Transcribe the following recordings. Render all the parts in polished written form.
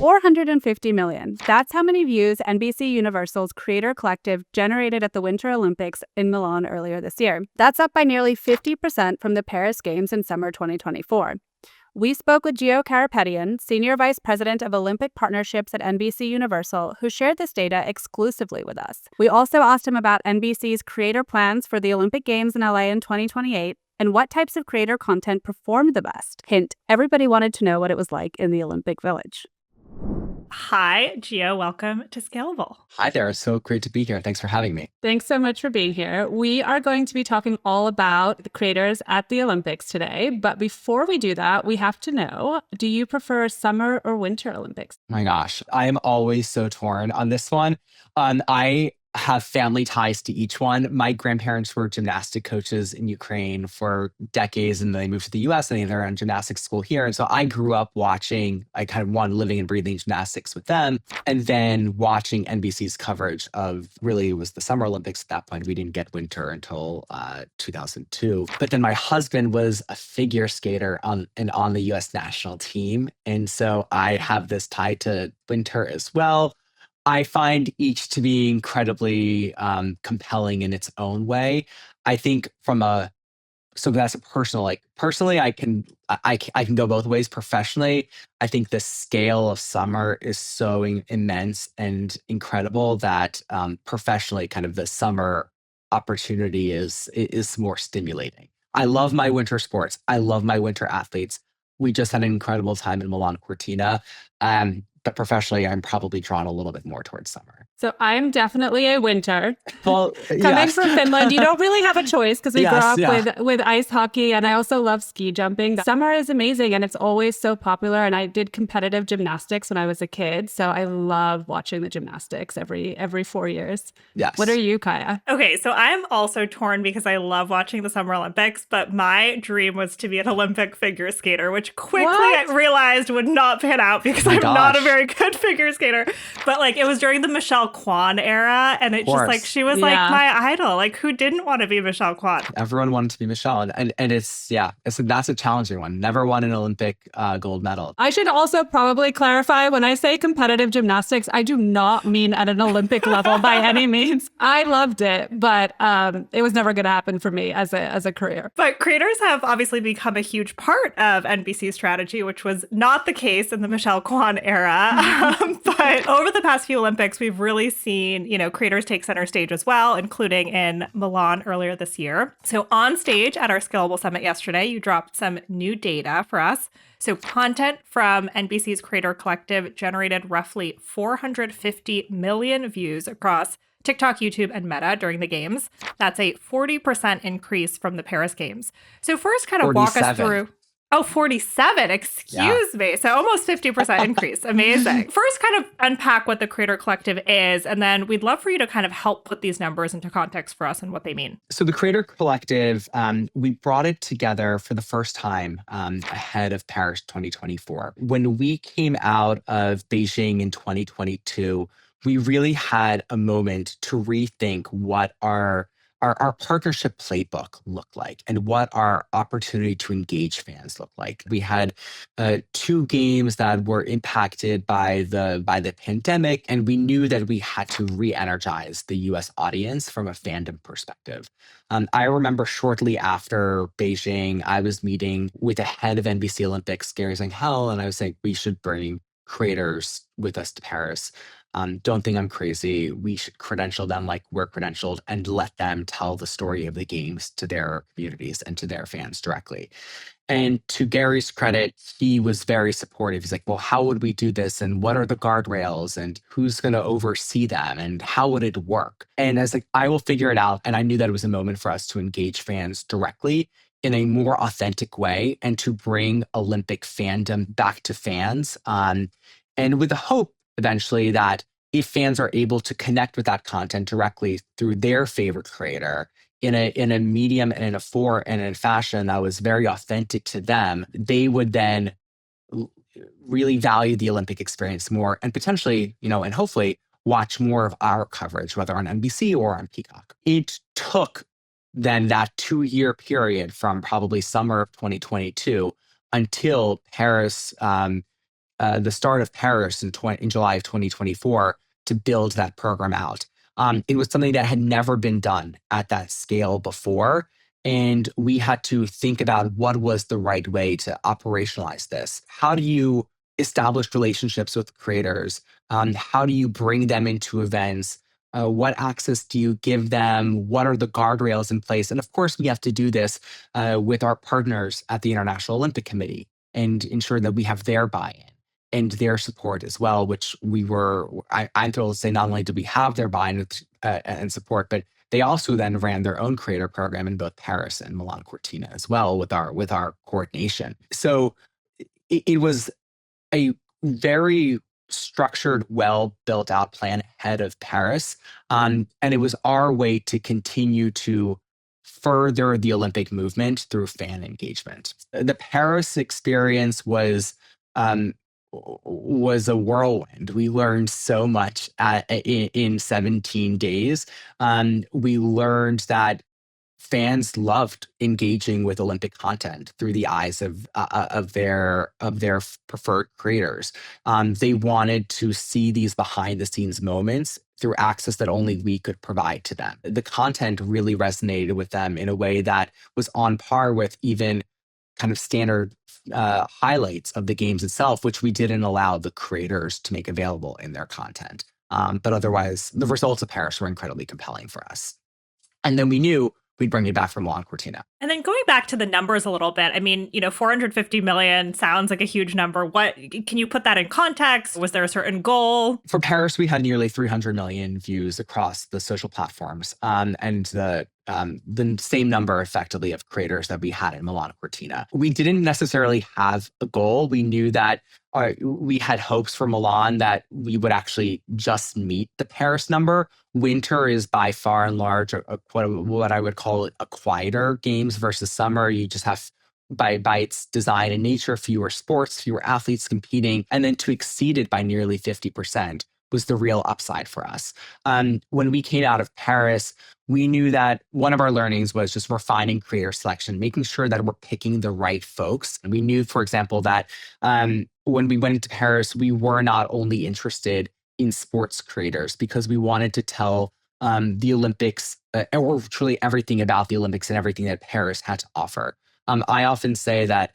450 million. That's how many views NBC Universal's Creator Collective generated at the Winter Olympics in Milan earlier this year. That's up by nearly 50% from the Paris Games in summer 2024. We spoke with Geo Karapetyan, Senior Vice President of Olympic Partnerships at NBC Universal, who shared this data exclusively with us. We also asked him about NBC's creator plans for the Olympic Games in LA in 2028 and what types of creator content performed the best. Hint, everybody wanted to know what it was like in the Olympic Village. Hi, Geo. Welcome to Scalable. Hi there. So great to be here. Thanks for having me. Thanks so much for being here. We are going to be talking all about the creators at the Olympics today. But before we do that, we have to know, do you prefer summer or winter Olympics? My gosh, I am always so torn on this one. I have family ties to each one. My grandparents were gymnastic coaches in Ukraine for decades, and then they moved to the US and they're in gymnastics school here. And so I grew up watching, I kind of living and breathing gymnastics with them, and then watching NBC's coverage of really it was the Summer Olympics at that point. We didn't get winter until 2002. But then my husband was a figure skater on the US national team. And so I have this tie to winter as well. I find each to be incredibly compelling in its own way. I think so that's a personally, I can go both ways. Professionally, I think the scale of summer is so immense and incredible that professionally, kind of the summer opportunity is more stimulating. I love my winter sports. I love my winter athletes. We just had an incredible time in Milan Cortina. But professionally, I'm probably drawn a little bit more towards summer. So I'm definitely a winter. Well, Coming from Finland, you don't really have a choice because we grew up with ice hockey, and I also love ski jumping. Summer is amazing, and it's always so popular. And I did competitive gymnastics when I was a kid, so I love watching the gymnastics every 4 years. Yes. What are you, Kaya? Okay, so I'm also torn because I love watching the Summer Olympics, but my dream was to be an Olympic figure skater, which quickly I realized would not pan out because I'm not a very good figure skater. But like it was during the Michelle Kwan era, and it just like she was like my idol. Like who didn't want to be Michelle Kwan? Everyone wanted to be Michelle, and that's a challenging one. Never won an Olympic gold medal. I should also probably clarify, when I say competitive gymnastics, I do not mean at an Olympic level by any means. I loved it, but it was never going to happen for me as a career. But creators have obviously become a huge part of NBC's strategy, which was not the case in the Michelle Kwan era. But over the past few Olympics, we've really seen, creators take center stage as well, including in Milan earlier this year. So on stage at our Scalable Summit yesterday, you dropped some new data for us. So content from NBC's Creator Collective generated roughly 450 million views across TikTok, YouTube, and Meta during the games. That's a 40% increase from the Paris Games. So first kind of 47. walk us through. Oh, 47. Excuse me. So almost 50% increase. Amazing. First, kind of unpack what the Creator Collective is, and then we'd love for you to kind of help put these numbers into context for us and what they mean. So the Creator Collective, we brought it together for the first time ahead of Paris 2024. When we came out of Beijing in 2022, we really had a moment to rethink what our partnership playbook looked like and what our opportunity to engage fans looked like. We had 2 games that were impacted by the pandemic, and we knew that we had to re-energize the US audience from a fandom perspective. I remember shortly after Beijing, I was meeting with the head of NBC Olympics, Gary Zhang, and I was saying we should bring creators with us to Paris. Don't think I'm crazy. We should credential them like we're credentialed and let them tell the story of the games to their communities and to their fans directly. And to Gary's credit, he was very supportive. He's like, well, how would we do this? And what are the guardrails? And who's going to oversee them? And how would it work? And I was like, I will figure it out. And I knew that it was a moment for us to engage fans directly in a more authentic way and to bring Olympic fandom back to fans. And with the hope eventually that if fans are able to connect with that content directly through their favorite creator in a medium and in a fashion that was very authentic to them, they would then really value the Olympic experience more and potentially, and hopefully watch more of our coverage, whether on NBC or on Peacock. It took then that 2-year period from probably summer of 2022 until Paris the start of Paris in July of 2024 to build that program out. It was something that had never been done at that scale before. And we had to think about what was the right way to operationalize this. How do you establish relationships with creators? How do you bring them into events? What access do you give them? What are the guardrails in place? And of course, we have to do this with our partners at the International Olympic Committee and ensure that we have their buy-in and their support as well, which I'm thrilled to say not only did we have their buy-in and support, but they also then ran their own creator program in both Paris and Milan Cortina as well with our coordination. So it was a very structured, well built out plan ahead of Paris. And it was our way to continue to further the Olympic movement through fan engagement. The Paris experience was a whirlwind. We learned so much in 17 days. We learned that fans loved engaging with Olympic content through the eyes of their preferred creators. They wanted to see these behind the scenes moments through access that only we could provide to them. The content really resonated with them in a way that was on par with even kind of standard highlights of the games itself, which we didn't allow the creators to make available in their content. But otherwise, the results of Paris were incredibly compelling for us. And then we knew we'd bring it back from Milan Cortina. And then going back to the numbers a little bit, I mean, 450 million sounds like a huge number. What can you put that in context? Was there a certain goal? For Paris, we had nearly 300 million views across the social platforms, and the same number effectively of creators that we had in Milan Cortina. We didn't necessarily have a goal. We knew that we had hopes for Milan that we would actually just meet the Paris number. Winter is by far and large what I would call a quieter games versus summer. You just have, by its design and nature, fewer sports, fewer athletes competing, and then to exceed it by nearly 50% was the real upside for us. When we came out of Paris, we knew that one of our learnings was just refining creator selection, making sure that we're picking the right folks. And we knew, for example, that when we went into Paris, we were not only interested in sports creators because we wanted to tell the Olympics or truly everything about the Olympics and everything that Paris had to offer. I often say that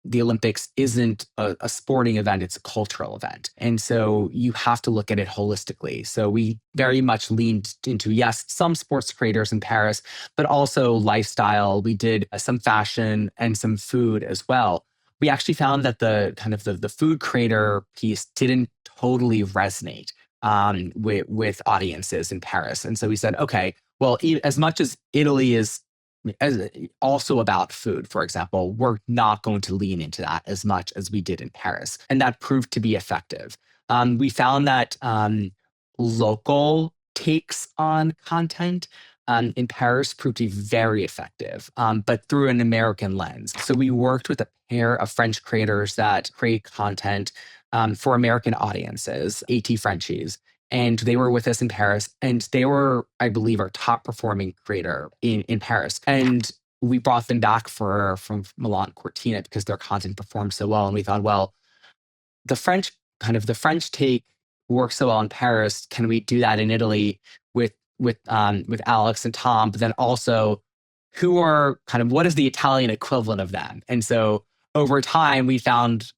the Olympics isn't a sporting event, it's a cultural event. And so you have to look at it holistically. So we very much leaned into, yes, some sports creators in Paris, but also lifestyle. We did some fashion and some food as well. We actually found that the food creator piece didn't totally resonate with audiences in Paris. And so we said, okay, well, as much as Italy is also about food, for example, we're not going to lean into that as much as we did in Paris. And that proved to be effective. We found that local takes on content in Paris proved to be very effective, but through an American lens. So we worked with a pair of French creators that create content for American audiences, AT Frenchies. And they were with us in Paris, and they were, I believe, our top performing creator in Paris. And we brought them back from Milan Cortina because their content performed so well. And we thought, well, the French take works so well in Paris. Can we do that in Italy with Alex and Tom? But then also, what is the Italian equivalent of them? And so over time, we found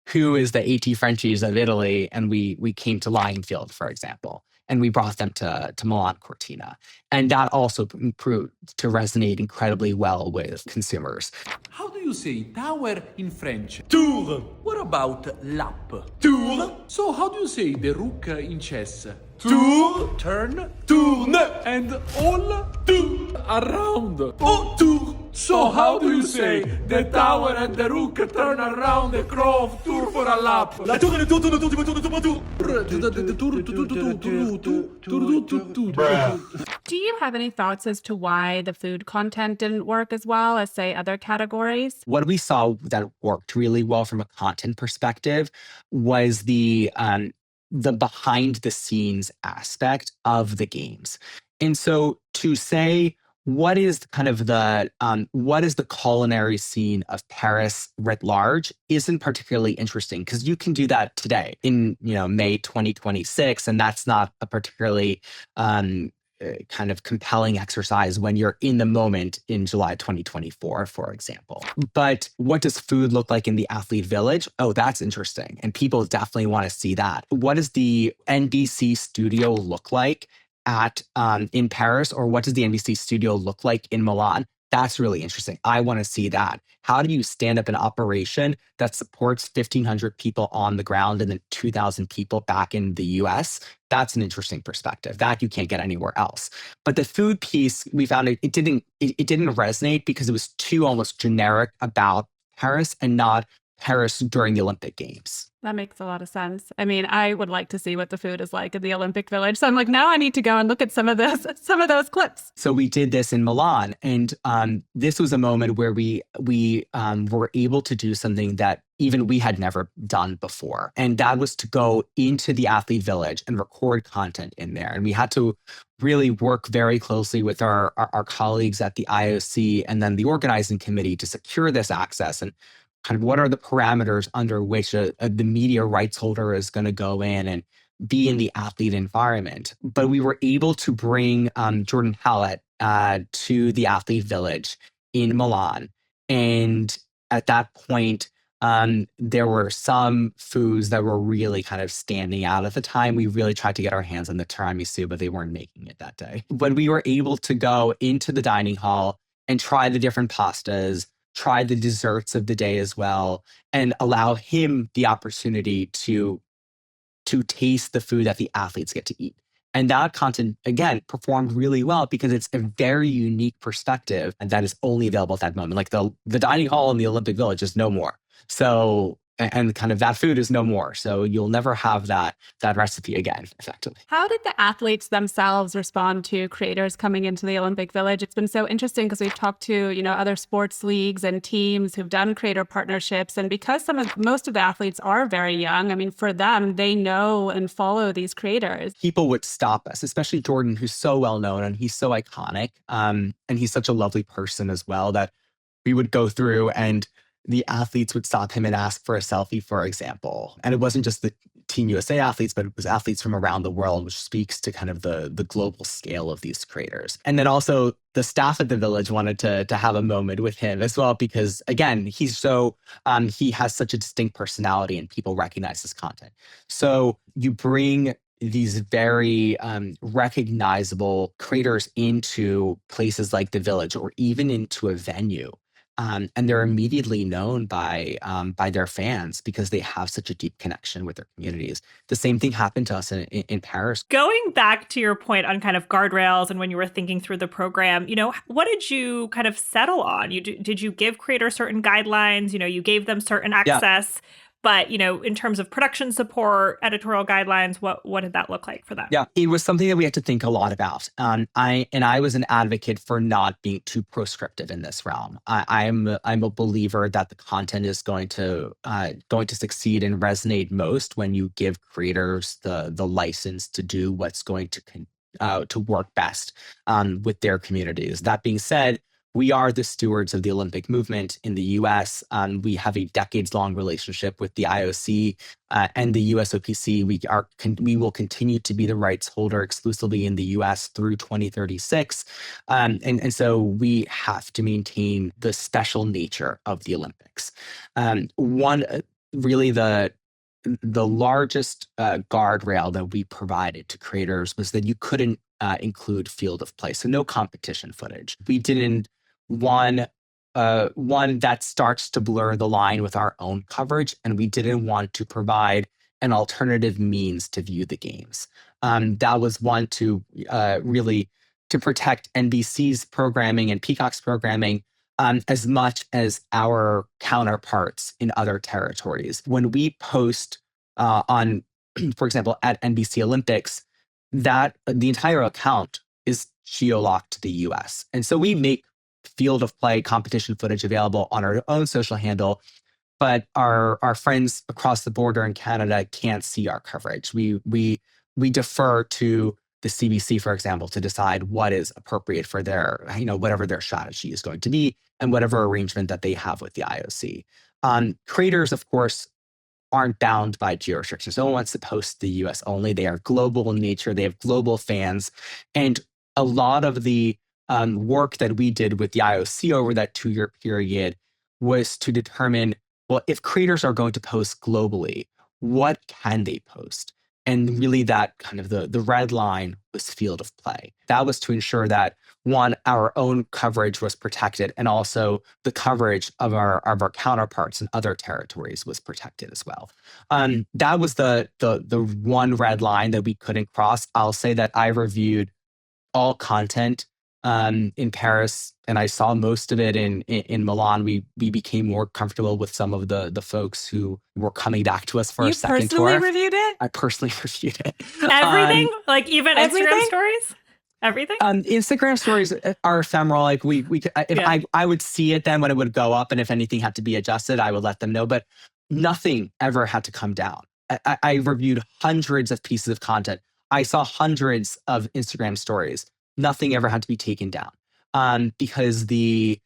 who is the AT Frenchies of Italy, and we came to Lionfield, for example, and we brought them to Milan Cortina. And that also proved to resonate incredibly well with consumers. How do you say tower in French? Tour. What about lap? Tour. So how do you say the rook in chess? Tour. Turn. Tourne. And all tour. Around. Oh, tour. So how do you say the tower and the rook turn around the crow tour for a lap? La tour et le tour tourne autour du tour de tour. Do you have any thoughts as to why the food content didn't work as well as, say, other categories? What we saw that worked really well from a content perspective was the behind the scenes aspect of the games. And so to say, what is kind of what is the culinary scene of Paris writ large isn't particularly interesting because you can do that today in May 2026, and that's not a particularly kind of compelling exercise when you're in the moment in July 2024, for example. But what does food look like in the athlete village? Oh, that's interesting. And people definitely want to see that. What does the NBC studio look like in Paris, or what does the NBC studio look like in Milan? That's really interesting. I want to see that. How do you stand up an operation that supports 1,500 people on the ground and then 2,000 people back in the US? That's an interesting perspective that you can't get anywhere else. But the food piece, we found it didn't resonate because it was too almost generic about Paris and not Paris during the Olympic Games. That makes a lot of sense. I mean, I would like to see what the food is like in the Olympic Village. So I'm like, now I need to go and look at some of those clips. So we did this in Milan, and this was a moment where we were able to do something that even we had never done before, and that was to go into the athlete village and record content in there. And we had to really work very closely with our colleagues at the IOC and then the organizing committee to secure this access and kind of what are the parameters under which the media rights holder is going to go in and be in the athlete environment. But we were able to bring Jordan Hallett to the athlete village in Milan. And at that point, there were some foods that were really kind of standing out at the time. We really tried to get our hands on the tiramisu, but they weren't making it that day. But we were able to go into the dining hall and try the different pastas, try the desserts of the day as well, and allow him the opportunity to taste the food that the athletes get to eat. And that content, again, performed really well because it's a very unique perspective and that is only available at that moment. Like the dining hall in the Olympic Village is no more. So, and kind of that food is no more. So you'll never have that recipe again, effectively. How did the athletes themselves respond to creators coming into the Olympic Village? It's been so interesting because we've talked to, other sports leagues and teams who've done creator partnerships. And because most of the athletes are very young, I mean, for them, they know and follow these creators. People would stop us, especially Jordan, who's so well known and he's so iconic. And he's such a lovely person as well that we would go through and the athletes would stop him and ask for a selfie, for example. And it wasn't just the Team USA athletes, but it was athletes from around the world, which speaks to kind of the global scale of these creators. And then also the staff at the village wanted to have a moment with him as well, because again, he has such a distinct personality and people recognize his content. So you bring these very recognizable creators into places like the village or even into a venue. And they're immediately known by their fans because they have such a deep connection with their communities. The same thing happened to us in Paris. Going back to your point on kind of guardrails and when you were thinking through the program, what did you kind of settle on? Did you give creators certain guidelines? You gave them certain access. Yeah. But, in terms of production support, editorial guidelines, what did that look like for them? Yeah, it was something that we had to think a lot about. I was an advocate for not being too proscriptive in this realm. I'm a believer that the content is going to succeed and resonate most when you give creators the license to do what's going to work best with their communities. That being said, we are the stewards of the Olympic movement in the US. We have a decades-long relationship with the IOC and the USOPC. We will continue to be the rights holder exclusively in the US through 2036. And so we have to maintain the special nature of the Olympics. Really the largest guardrail that we provided to creators was that you couldn't include field of play, so no competition footage. We didn't one that starts to blur the line with our own coverage, and we didn't want to provide an alternative means to view the games. That was one to really to protect NBC's programming and Peacock's programming as much as our counterparts in other territories. When we post on, for example, at NBC Olympics, that the entire account is geo-locked to the US. And so we make field of play competition footage available on our own social handle, but our friends across the border in Canada can't see our coverage. We defer to the CBC, for example, to decide what is appropriate for their, whatever their strategy is going to be and whatever arrangement that they have with the IOC. Creators, of course, aren't bound by geo restrictions. No one wants to post the US only. They are global in nature. They have global fans. And a lot of the work that we did with the IOC over that 2-year period was to determine, well, if creators are going to post globally, what can they post? And really that kind of the red line was field of play. That was to ensure that, one, our own coverage was protected, and also the coverage of our counterparts in other territories was protected as well. That was the one red line that we couldn't cross. I'll say that I reviewed all content in Paris, and I saw most of it in Milan. We became more comfortable with some of the folks who were coming back to us for a second tour. You personally reviewed it? I personally reviewed it. Everything? Like even everything? Instagram stories? Everything? Instagram stories are ephemeral. Like I would see it then when it would go up, and if anything had to be adjusted, I would let them know. But nothing ever had to come down. I reviewed hundreds of pieces of content. I saw hundreds of Instagram stories. Nothing ever had to be taken down because the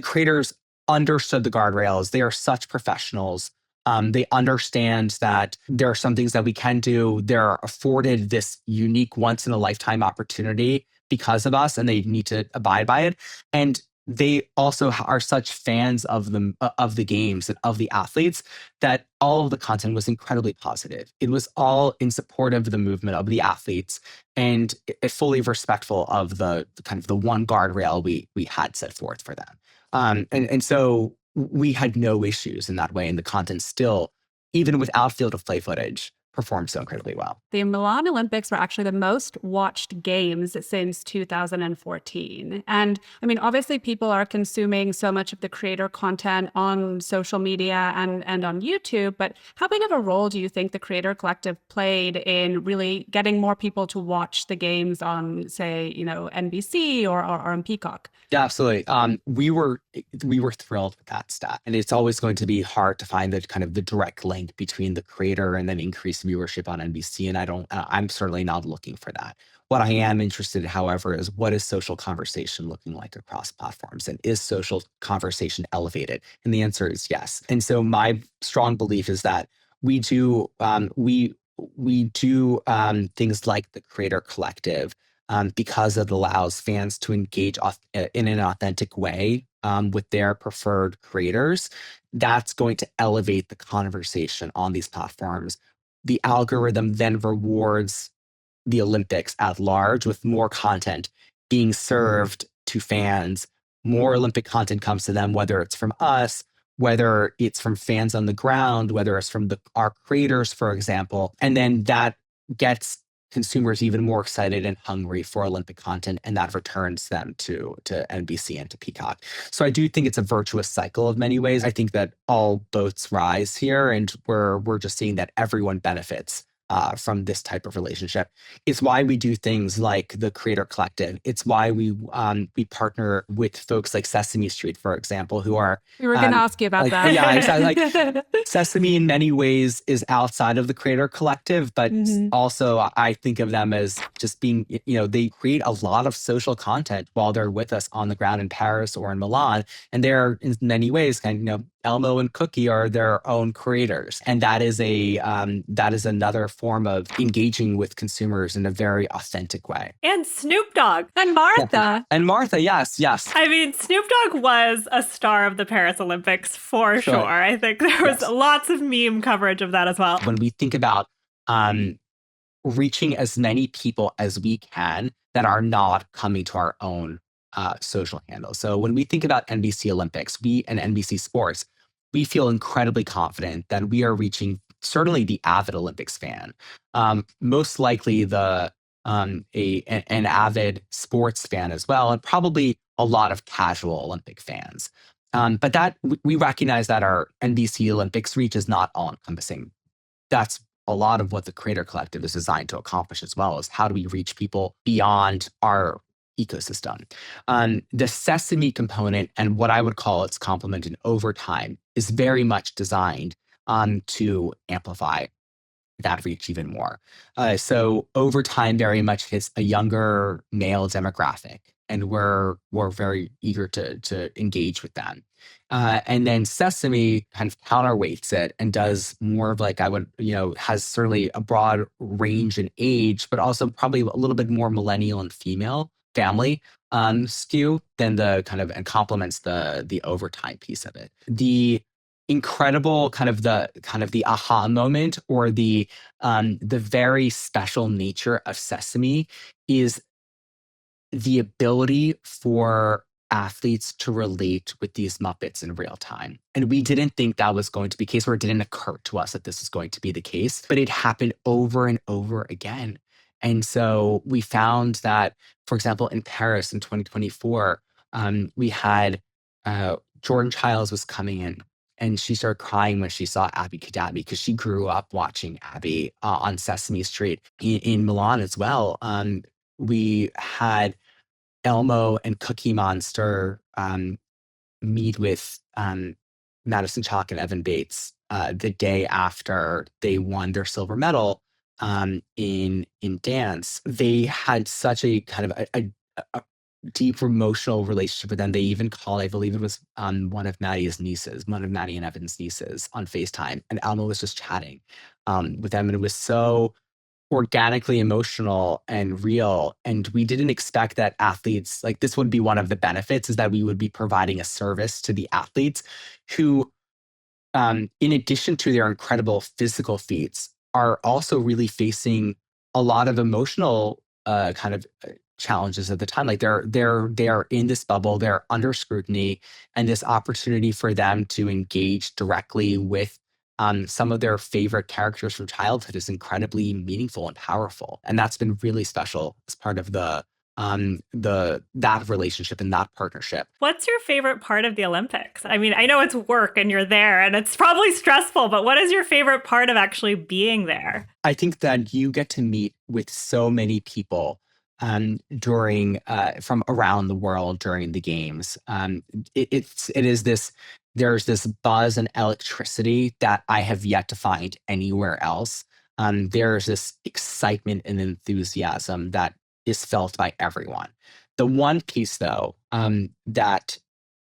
creators understood the guardrails. They are such professionals. They understand that there are some things that we can do. They're afforded this unique once in a lifetime opportunity because of us, and they need to abide by it. And they also are such fans of the games and of the athletes that all of the content was incredibly positive. It was all in support of the movement of the athletes and fully respectful of the kind of the one guardrail we had set forth for them. And so we had no issues in that way, and the content still, even without field of play footage, performed so incredibly well. The Milan Olympics were actually the most watched games since 2014. And I mean, obviously people are consuming so much of the creator content on social media and on YouTube, but how big of a role do you think the Creator Collective played in really getting more people to watch the games on, say, NBC or on Peacock? Yeah, absolutely. We were thrilled with that stat, and it's always going to be hard to find the direct link between the creator and then increased viewership on NBC. And I'm certainly not looking for that. What I am interested in, however, is what is social conversation looking like across platforms, and is social conversation elevated? And the answer is yes. And so my strong belief is that we do things like the Creator Collective. Because it allows fans to engage in an authentic way with their preferred creators. That's going to elevate the conversation on these platforms. The algorithm then rewards the Olympics at large with more content being served to fans. More Olympic content comes to them, whether it's from us, whether it's from fans on the ground, whether it's from our creators, for example. And then that gets consumers even more excited and hungry for Olympic content, and that returns them to NBC and to Peacock. So I do think it's a virtuous cycle of many ways. I think that all boats rise here, and we're just seeing that everyone benefits from this type of relationship. It's why we do things like the Creator Collective. It's why we partner with folks like Sesame Street, for example, who are— We were going to ask you about that. Yeah, exactly. Sesame in many ways is outside of the Creator Collective, but also I think of them as just being, they create a lot of social content while they're with us on the ground in Paris or in Milan. And they're in many ways Elmo and Cookie are their own creators. And that is another form of engaging with consumers in a very authentic way. And Snoop Dogg. And Martha. And Martha, yes. I mean, Snoop Dogg was a star of the Paris Olympics for sure. I think there was lots of meme coverage of that as well. When we think about reaching as many people as we can that are not coming to our own social handles. So when we think about NBC Olympics, and NBC Sports, we feel incredibly confident that we are reaching certainly the avid Olympics fan, most likely an avid sports fan as well, and probably a lot of casual Olympic fans. But that we recognize that our NBC Olympics reach is not all encompassing. That's a lot of what the Creator Collective is designed to accomplish as well, is how do we reach people beyond our ecosystem. The Sesame component, and what I would call its complement in overtime, is very much designed to amplify that reach even more. So over time, very much hits a younger male demographic, and we're very eager to engage with them. And then Sesame kind of counterweights it and does more of like, I would, has certainly a broad range in age, but also probably a little bit more millennial and female family skew than the kind of, and complements the overtime piece of it. The incredible kind of the aha moment, or the very special nature of Sesame, is the ability for athletes to relate with these Muppets in real time. And we didn't think that was going to be the case, or it didn't occur to us that this was going to be the case, but it happened over and over again. And so we found that, for example, in Paris in 2024, we had Jordan Childs was coming in, and she started crying when she saw Abby Kadabi, because she grew up watching Abby on Sesame Street in Milan as well. We had Elmo and Cookie Monster meet with Madison Chalk and Evan Bates the day after they won their silver medal in dance. They had such a kind of a deep emotional relationship with them. They even called, I believe it was one of Maddie and Evan's nieces on FaceTime, and Elmo was just chatting with them, and it was so organically emotional and real. And we didn't expect that athletes, like, this would be one of the benefits, is that we would be providing a service to the athletes who, in addition to their incredible physical feats, are also really facing a lot of emotional challenges at the time. Like, they are in this bubble, they're under scrutiny, and this opportunity for them to engage directly with some of their favorite characters from childhood is incredibly meaningful and powerful. And that's been really special as part of that relationship and that partnership. What's your favorite part of the Olympics? I mean, I know it's work and you're there and it's probably stressful, but what is your favorite part of actually being there? I think that you get to meet with so many people during from around the world during the games. There's this buzz and electricity that I have yet to find anywhere else. There's this excitement and enthusiasm that is felt by everyone. The one piece, though, that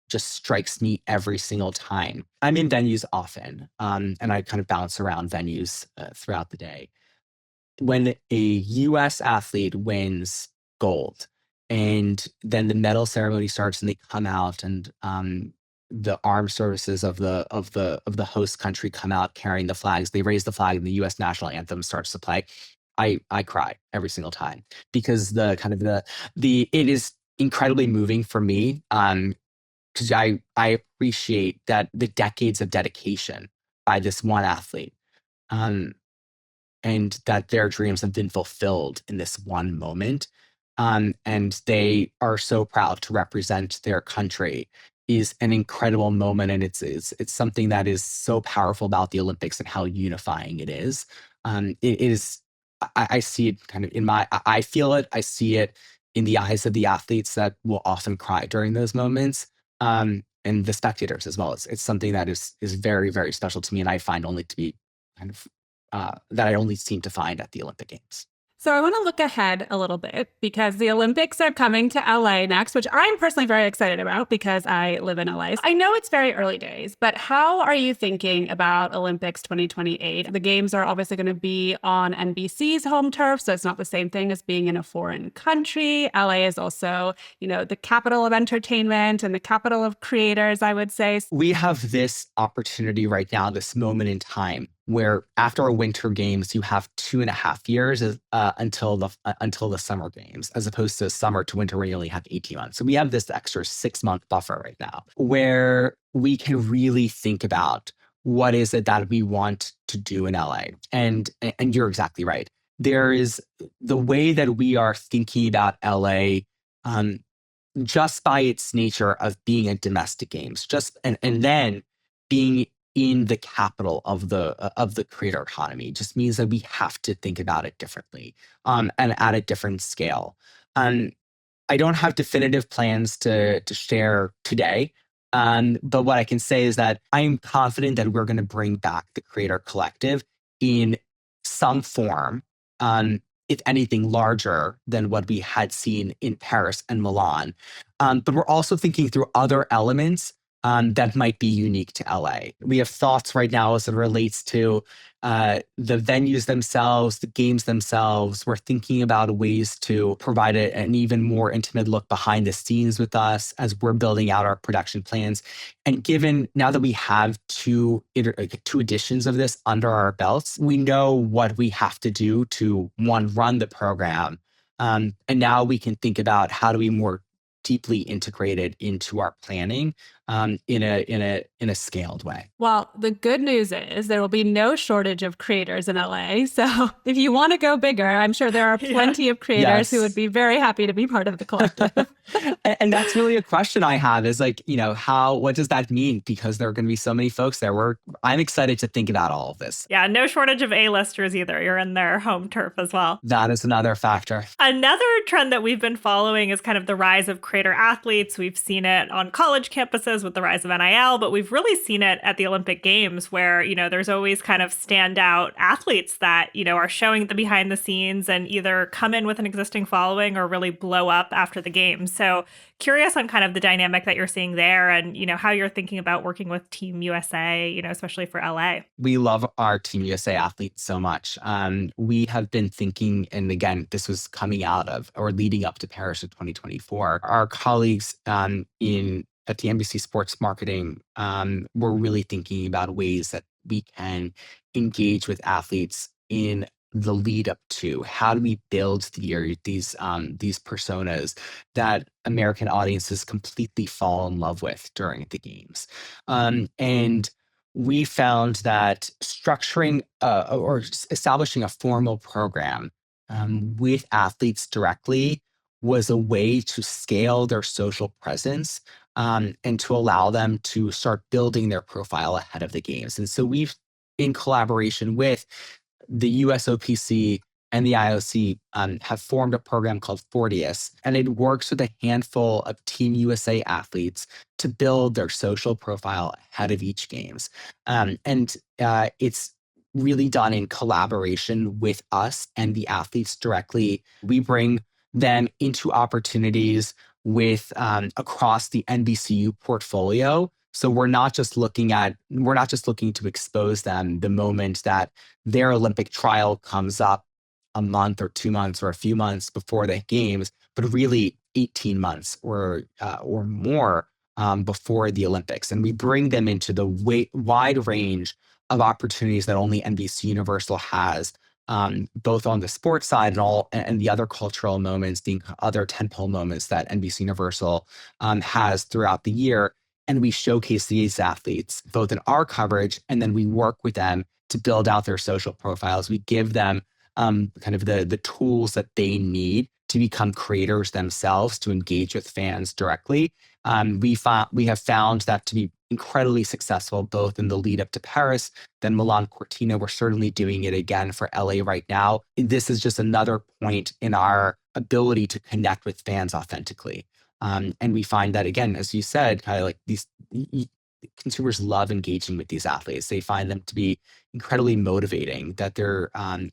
just strikes me every single time. I'm in venues often, and I kind of bounce around venues throughout the day. When a US athlete wins gold, and then the medal ceremony starts and they come out, and the armed services of the host country come out carrying the flags, they raise the flag, and the US national anthem starts to play, I cry every single time, because it is incredibly moving for me, because I appreciate that the decades of dedication by this one athlete, and that their dreams have been fulfilled in this one moment. And they are so proud to represent their country, is an incredible moment. And it's something that is so powerful about the Olympics and how unifying it is. It is, I see it kind of I feel it, I see it in the eyes of the athletes that will often cry during those moments. And the spectators as well. It's something that is very, very special to me, and I find only to be kind of that I only seem to find at the Olympic Games. So I want to look ahead a little bit, because the Olympics are coming to LA next, which I'm personally very excited about because I live in LA. I know it's very early days, but how are you thinking about Olympics 2028? The games are obviously going to be on NBC's home turf, so it's not the same thing as being in a foreign country. LA is also, the capital of entertainment and the capital of creators, I would say. We have this opportunity right now, this moment in time, where after a winter games, you have 2.5 years until the summer games, as opposed to summer to winter where you only have 18 months. So we have this extra 6-month buffer right now, where we can really think about what is it that we want to do in LA. And you're exactly right. There is the way that we are thinking about LA, just by its nature of being a domestic games, and then being in the capital of the creator economy, just means that we have to think about it differently, and at a different scale. I don't have definitive plans to share today, but what I can say is that I'm confident that we're going to bring back the creator collective in some form, if anything, larger than what we had seen in Paris and Milan. But we're also thinking through other elements that might be unique to LA. We have thoughts right now as it relates to the venues themselves, the games themselves. We're thinking about ways to provide an even more intimate look behind the scenes with us as we're building out our production plans. And given now that we have two editions of this under our belts, we know what we have to do to, one, run the program. And now we can think about how do we more deeply integrate it into our planning in a scaled way. Well, the good news is there will be no shortage of creators in LA. So if you want to go bigger, I'm sure there are plenty of creators who would be very happy to be part of the collective. And that's really a question I have is like, what does that mean? Because there are going to be so many folks there. I'm excited to think about all of this. Yeah, no shortage of A-listers either. You're in their home turf as well. That is another factor. Another trend that we've been following is kind of the rise of creator athletes. We've seen it on college campuses with the rise of NIL, but we've really seen it at the Olympic Games where, there's always kind of standout athletes that, are showing the behind the scenes and either come in with an existing following or really blow up after the games. So curious on kind of the dynamic that you're seeing there and, how you're thinking about working with Team USA, especially for LA. We love our Team USA athletes so much. We have been thinking, and again, this was coming out of or leading up to Paris in 2024. Our colleagues at the NBC Sports Marketing, we're really thinking about ways that we can engage with athletes in the lead up to how do we build these personas that American audiences completely fall in love with during the games. And we found that structuring or establishing a formal program with athletes directly was a way to scale their social presence and to allow them to start building their profile ahead of the games. And so we've, in collaboration with the USOPC and the IOC, have formed a program called Fortius, and it works with a handful of Team USA athletes to build their social profile ahead of each games. It's really done in collaboration with us and the athletes directly. We bring them into opportunities with across the NBCU portfolio. So we're not just looking to expose them the moment that their Olympic trial comes up a month or 2 months or a few months before the games, but really 18 months or more before the Olympics. And we bring them into the wide range of opportunities that only NBC Universal has, both on the sports side and the other cultural moments, the other tentpole moments that NBC Universal has throughout the year. And we showcase these athletes both in our coverage, and then we work with them to build out their social profiles. We give them kind of the tools that they need to become creators themselves, to engage with fans directly. We have found that to be incredibly successful, both in the lead up to Paris, then Milan Cortina. We're certainly doing it again for LA right now. This is just another point in our ability to connect with fans authentically. And we find that, again, as you said, kind of like these consumers love engaging with these athletes. They find them to be incredibly motivating,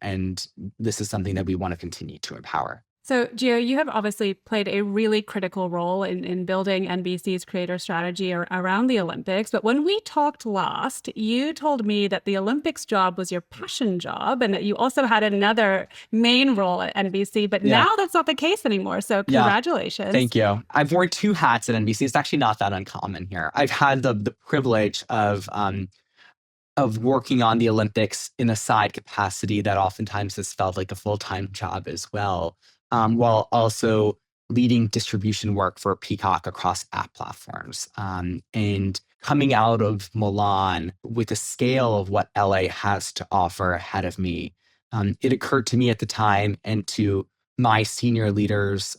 and this is something that we want to continue to empower. So, Geo, you have obviously played a really critical role in building NBC's creator strategy around the Olympics. But when we talked last, you told me that the Olympics job was your passion job and that you also had another main role at NBC. But now that's not the case anymore. So congratulations. Thank you. I've worn 2 hats at NBC. It's actually not that uncommon here. I've had the privilege of working on the Olympics in a side capacity that oftentimes has felt like a full-time job as well. While also leading distribution work for Peacock across app platforms. And coming out of Milan with the scale of what LA has to offer ahead of me, it occurred to me at the time and to my senior leaders,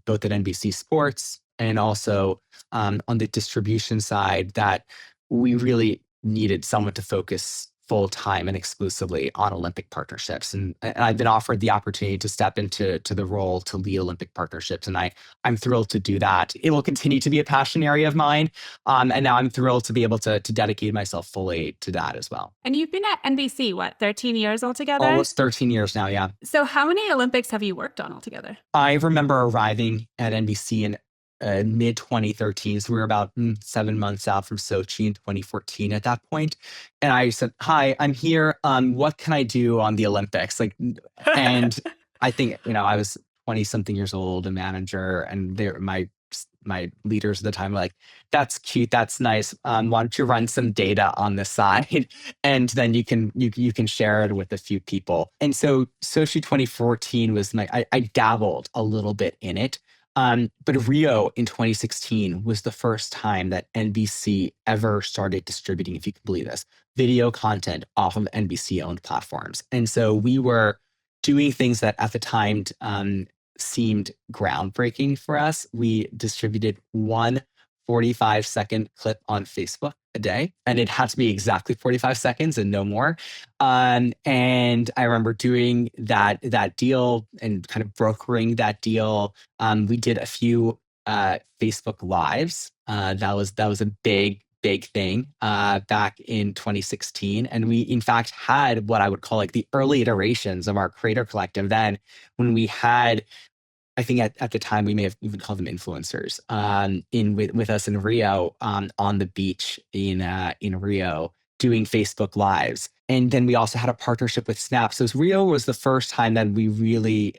both at NBC Sports and also on the distribution side, that we really needed someone to focus full time and exclusively on Olympic partnerships. And I've been offered the opportunity to step into the role to lead Olympic partnerships. And I'm thrilled to do that. It will continue to be a passion area of mine. And now I'm thrilled to be able to dedicate myself fully to that as well. And you've been at NBC, what, 13 years altogether? Almost 13 years now, yeah. So how many Olympics have you worked on altogether? I remember arriving at NBC in mid 2013. So we were about 7 months out from Sochi in 2014 at that point. And I said, "Hi, I'm here. What can I do on the Olympics?" And I think, I was 20 something years old, a manager, and my leaders at the time were like, "That's cute. That's nice. Why don't you run some data on the side, and then you can share it with a few people." And so Sochi 2014 was I dabbled a little bit in it. But Rio in 2016 was the first time that NBC ever started distributing, if you can believe this, video content off of NBC-owned platforms. And so we were doing things that at the time seemed groundbreaking for us. We distributed one 45-second clip on Facebook a day, and it had to be exactly 45 seconds and no more. And I remember doing that deal and kind of brokering that deal. We did a few Facebook Lives. That was a big thing back in 2016. And we, in fact, had what I would call like the early iterations of our creator collective then, when we had, I think at the time we may have even called them influencers, with us in Rio, on the beach in Rio, doing Facebook Lives. And then we also had a partnership with Snap. So Rio was the first time that we really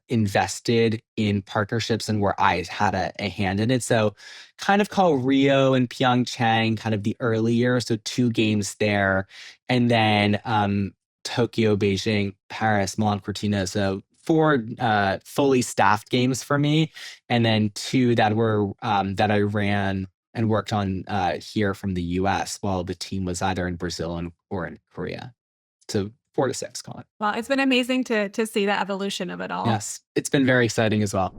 invested in partnerships and where I had a hand in it. So kind of call Rio and Pyeongchang kind of the early years. So 2 games there. And then Tokyo, Beijing, Paris, Milan, Cortina. So 4 fully staffed games for me, and then 2 that were that I ran and worked on here from the US while the team was either in Brazil or in Korea. So 4 to 6, call it. Well, it's been amazing to see the evolution of it all. Yes, it's been very exciting as well.